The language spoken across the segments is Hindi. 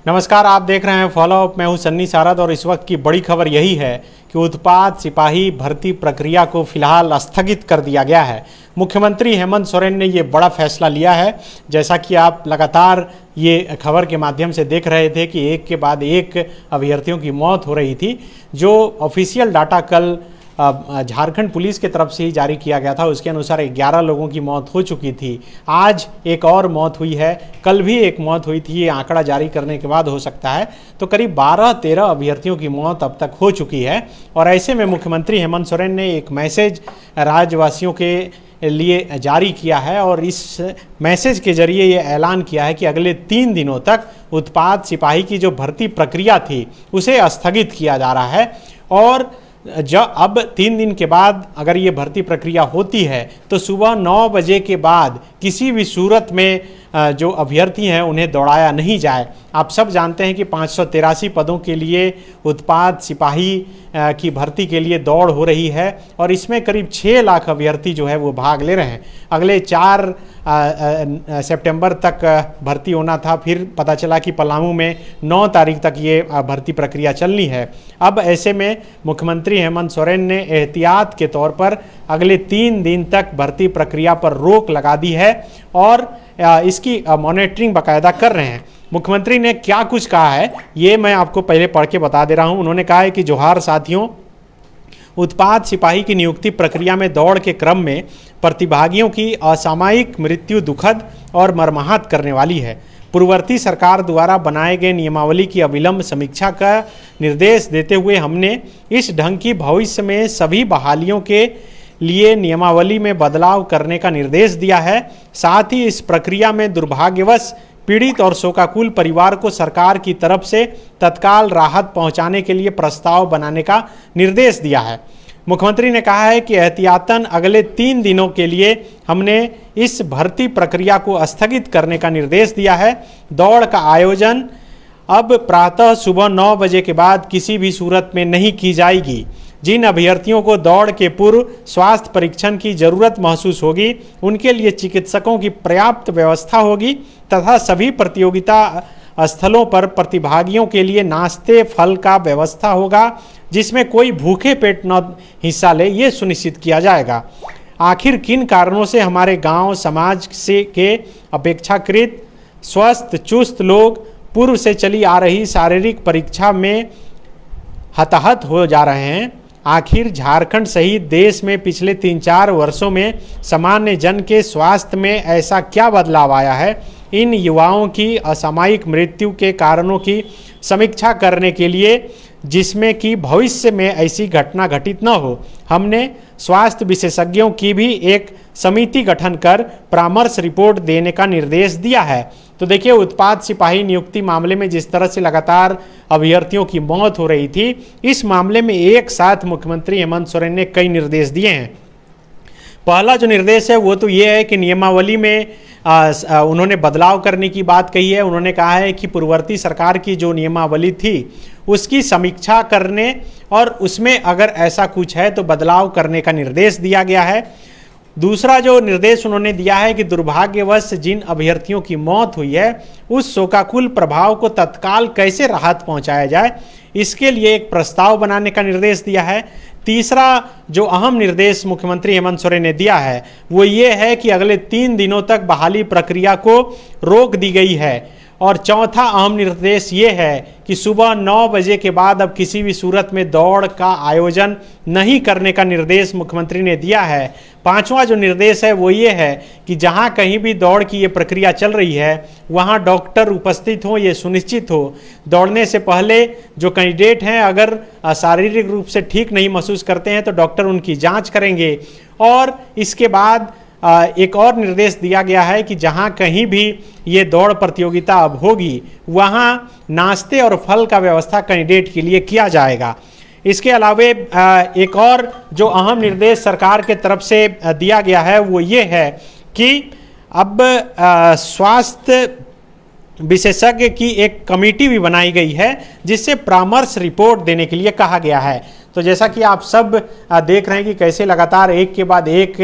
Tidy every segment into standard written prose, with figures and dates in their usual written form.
नमस्कार, आप देख रहे हैं फॉलो अप। मैं हूं सन्नी सारद और इस वक्त की बड़ी खबर यही है कि उत्पाद सिपाही भर्ती प्रक्रिया को फिलहाल स्थगित कर दिया गया है। मुख्यमंत्री हेमंत सोरेन ने ये बड़ा फैसला लिया है। जैसा कि आप लगातार ये खबर के माध्यम से देख रहे थे कि एक के बाद एक अभ्यर्थियों की मौत हो रही थी। जो ऑफिशियल डाटा कल झारखंड पुलिस की तरफ से ही जारी किया गया था, उसके अनुसार 11 लोगों की मौत हो चुकी थी। आज एक और मौत हुई है, कल भी एक मौत हुई थी। ये आंकड़ा जारी करने के बाद हो सकता है तो करीब 12-13 अभ्यर्थियों की मौत अब तक हो चुकी है। और ऐसे में मुख्यमंत्री हेमंत सोरेन ने एक मैसेज राज्यवासियों के लिए जारी किया है और इस मैसेज के जरिए ये ऐलान किया है कि अगले 3 दिनों तक उत्पाद सिपाही की जो भर्ती प्रक्रिया थी उसे स्थगित किया जा रहा है। और अब 3 दिन के बाद अगर ये भर्ती प्रक्रिया होती है तो सुबह 9 बजे के बाद किसी भी सूरत में जो अभ्यर्थी हैं उन्हें दौड़ाया नहीं जाए। आप सब जानते हैं कि 583 पदों के लिए उत्पाद सिपाही की भर्ती के लिए दौड़ हो रही है और इसमें करीब 6 लाख अभ्यर्थी जो है वो भाग ले रहे हैं। अगले 4 सितंबर तक भर्ती होना था, फिर पता चला कि पलामू में 9 तारीख तक ये भर्ती प्रक्रिया चलनी है। अब ऐसे में मुख्यमंत्री हेमंत सोरेन ने एहतियात के तौर पर अगले 3 दिन तक भर्ती प्रक्रिया पर रोक लगा दी है और इसकी मॉनिटरिंग बाकायदा कर रहे हैं। मुख्यमंत्री ने क्या कुछ कहा है ये मैं आपको पहले पढ़ के बता दे रहा हूं। उन्होंने कहा है कि जोहार साथियों, उत्पाद सिपाही की नियुक्ति प्रक्रिया में दौड़ के क्रम में प्रतिभागियों की असामयिक मृत्यु दुखद और मर्माहत करने वाली है। पूर्ववर्ती सरकार द्वारा बनाए गए नियमावली की अविलंब समीक्षा का निर्देश देते हुए हमने इस ढंग की भविष्य में सभी बहालियों के लिए नियमावली में बदलाव करने का निर्देश दिया है। साथ ही इस प्रक्रिया में दुर्भाग्यवश पीड़ित और शोकाकुल परिवार को सरकार की तरफ से तत्काल राहत पहुंचाने के लिए प्रस्ताव बनाने का निर्देश दिया है। मुख्यमंत्री ने कहा है कि एहतियातन अगले 3 दिनों के लिए हमने इस भर्ती प्रक्रिया को स्थगित करने का निर्देश दिया है। दौड़ का आयोजन अब प्रातः सुबह 9 बजे के बाद किसी भी सूरत में नहीं की जाएगी। जिन अभ्यर्थियों को दौड़ के पूर्व स्वास्थ्य परीक्षण की जरूरत महसूस होगी उनके लिए चिकित्सकों की पर्याप्त व्यवस्था होगी तथा सभी प्रतियोगिता स्थलों पर प्रतिभागियों के लिए नाश्ते फल का व्यवस्था होगा जिसमें कोई भूखे पेट न हिस्सा ले, ये सुनिश्चित किया जाएगा। आखिर किन कारणों से हमारे गांव समाज से के अपेक्षाकृत स्वस्थ चुस्त लोग पूर्व से चली आ रही शारीरिक परीक्षा में हताहत हो जा रहे हैं। आखिर झारखंड सहित देश में पिछले 3-4 वर्षों में सामान्य जन के स्वास्थ्य में ऐसा क्या बदलाव आया है। इन युवाओं की असामयिक मृत्यु के कारणों की समीक्षा करने के लिए जिसमें कि भविष्य में ऐसी घटना घटित न हो, हमने स्वास्थ्य विशेषज्ञों की भी एक समिति गठन कर परामर्श रिपोर्ट देने का निर्देश दिया है। तो देखिए, उत्पाद सिपाही नियुक्ति मामले में जिस तरह से लगातार अभ्यर्थियों की मौत हो रही थी, इस मामले में एक साथ मुख्यमंत्री हेमंत सोरेन ने कई निर्देश दिए हैं। पहला जो निर्देश है वो तो ये है कि नियमावली में उन्होंने बदलाव करने की बात कही है। उन्होंने कहा है कि पूर्ववर्ती सरकार की जो नियमावली थी उसकी समीक्षा करने और उसमें अगर ऐसा कुछ है तो बदलाव करने का निर्देश दिया गया है। दूसरा जो निर्देश उन्होंने दिया है कि दुर्भाग्यवश जिन अभ्यर्थियों की मौत हुई है उस शोकाकुल प्रभाव को तत्काल कैसे राहत पहुंचाया जाए, इसके लिए एक प्रस्ताव बनाने का निर्देश दिया है। तीसरा जो अहम निर्देश मुख्यमंत्री हेमंत सोरेन ने दिया है वो ये है कि अगले 3 दिनों तक बहाली प्रक्रिया को रोक दी गई है। और चौथा अहम निर्देश ये है कि सुबह 9 बजे के बाद अब किसी भी सूरत में दौड़ का आयोजन नहीं करने का निर्देश मुख्यमंत्री ने दिया है। पांचवा जो निर्देश है वो ये है कि जहां कहीं भी दौड़ की ये प्रक्रिया चल रही है वहां डॉक्टर उपस्थित हो, ये सुनिश्चित हो। दौड़ने से पहले जो कैंडिडेट हैं अगर शारीरिक रूप से ठीक नहीं महसूस करते हैं तो डॉक्टर उनकी जाँच करेंगे। और इसके बाद एक और निर्देश दिया गया है कि जहां कहीं भी ये दौड़ प्रतियोगिता अब होगी वहां नाश्ते और फल का व्यवस्था कैंडिडेट के लिए किया जाएगा। इसके अलावे एक और जो अहम निर्देश सरकार के तरफ से दिया गया है वो ये है कि अब स्वास्थ्य विशेषज्ञ की एक कमेटी भी बनाई गई है जिससे परामर्श रिपोर्ट देने के लिए कहा गया है। तो जैसा कि आप सब देख रहे हैं कि कैसे लगातार एक के बाद एक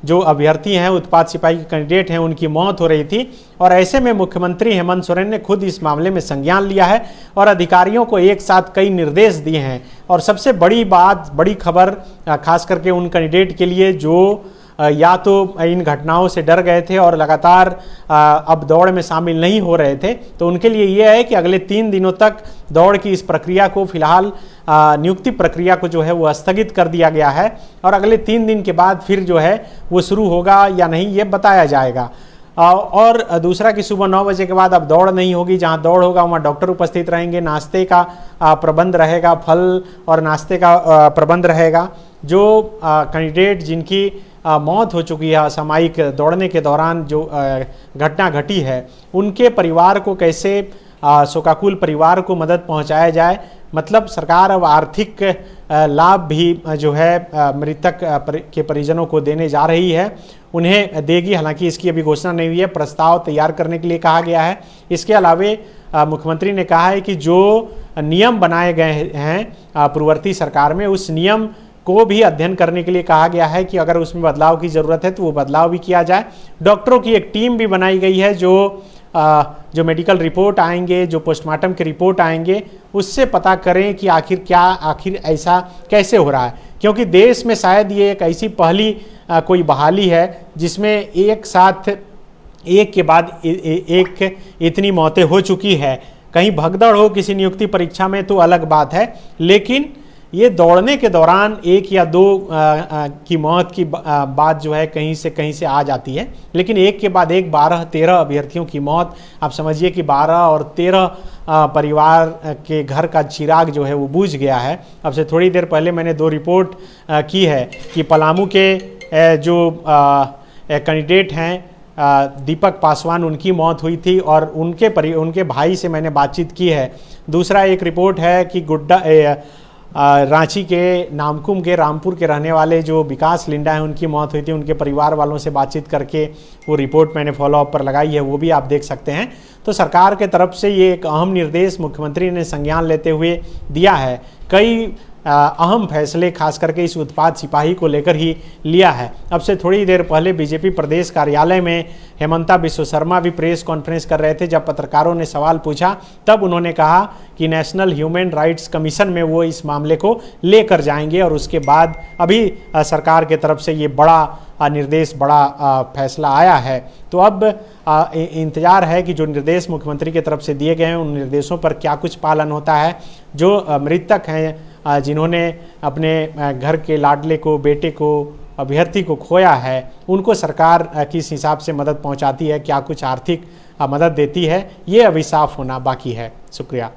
जो अभ्यर्थी हैं, उत्पाद सिपाही के कैंडिडेट हैं, उनकी मौत हो रही थी। और ऐसे में मुख्यमंत्री हेमंत सोरेन ने खुद इस मामले में संज्ञान लिया है और अधिकारियों को एक साथ कई निर्देश दिए हैं। और सबसे बड़ी बात, बड़ी खबर खास करके उन कैंडिडेट के लिए जो या तो इन घटनाओं से डर गए थे और लगातार अब दौड़ में शामिल नहीं हो रहे थे, तो उनके लिए यह है कि अगले 3 दिनों तक दौड़ की इस प्रक्रिया को, फिलहाल नियुक्ति प्रक्रिया को जो है वो स्थगित कर दिया गया है और अगले 3 दिन के बाद फिर जो है वो शुरू होगा या नहीं ये बताया जाएगा। और दूसरा कि सुबह 9 बजे के बाद अब दौड़ नहीं होगी। जहां दौड़ होगा वहां डॉक्टर उपस्थित रहेंगे, नाश्ते का प्रबंध रहेगा, फल और नाश्ते का प्रबंध रहेगा। जो कैंडिडेट जिनकी मौत हो चुकी है असामयिक दौड़ने के दौरान जो घटना घटी है, उनके परिवार को कैसे, शोकाकुल परिवार को मदद पहुंचाया जाए। मतलब सरकार अब आर्थिक लाभ भी जो है मृतक के परिजनों को देने जा रही है, उन्हें देगी। हालांकि इसकी अभी घोषणा नहीं हुई है, प्रस्ताव तैयार करने के लिए कहा गया है। इसके अलावे मुख्यमंत्री ने कहा है कि जो नियम बनाए गए हैं पूर्ववर्ती सरकार में, उस नियम को भी अध्ययन करने के लिए कहा गया है कि अगर उसमें बदलाव की ज़रूरत है तो वो बदलाव भी किया जाए। डॉक्टरों की एक टीम भी बनाई गई है जो मेडिकल रिपोर्ट आएंगे, जो पोस्टमार्टम के रिपोर्ट आएंगे, उससे पता करें कि आखिर ऐसा कैसे हो रहा है। क्योंकि देश में शायद ये एक ऐसी पहली कोई बहाली है जिसमें एक साथ एक के बाद एक इतनी मौतें हो चुकी है। कहीं भगदड़ हो किसी नियुक्ति परीक्षा में तो अलग बात है, लेकिन ये दौड़ने के दौरान 1 या 2 की मौत की बात जो है कहीं से आ जाती है, लेकिन एक के बाद एक 12-13 अभ्यर्थियों की मौत, आप समझिए कि 12 और 13 परिवार के घर का चिराग जो है वो बुझ गया है। अब से थोड़ी देर पहले मैंने 2 रिपोर्ट की है कि पलामू के जो कैंडिडेट हैं दीपक पासवान, उनकी मौत हुई थी और उनके भाई से मैंने बातचीत की है। दूसरा एक रिपोर्ट है कि रांची के नामकुम के रामपुर के रहने वाले जो विकास लिंडा हैं, उनकी मौत हुई थी। उनके परिवार वालों से बातचीत करके वो रिपोर्ट मैंने फॉलोअप पर लगाई है, वो भी आप देख सकते हैं। तो सरकार के तरफ से ये एक अहम निर्देश मुख्यमंत्री ने संज्ञान लेते हुए दिया है। कई अहम फैसले खास करके इस उत्पाद सिपाही को लेकर ही लिया है। अब से थोड़ी देर पहले बीजेपी प्रदेश कार्यालय में हेमंता विश्व शर्मा भी प्रेस कॉन्फ्रेंस कर रहे थे। जब पत्रकारों ने सवाल पूछा तब उन्होंने कहा कि नेशनल ह्यूमन राइट्स कमीशन में वो इस मामले को लेकर जाएंगे और उसके बाद अभी सरकार के तरफ से ये बड़ा निर्देश, बड़ा फैसला आया है। तो अब इंतजार है कि जो निर्देश मुख्यमंत्री की तरफ से दिए गए हैं उन निर्देशों पर क्या कुछ पालन होता है। जो मृतक हैं, जिन्होंने अपने घर के लाडले को, बेटे को, अभ्यर्थी को खोया है, उनको सरकार किस हिसाब से मदद पहुंचाती है, क्या कुछ आर्थिक मदद देती है, ये अभी साफ होना बाकी है। शुक्रिया।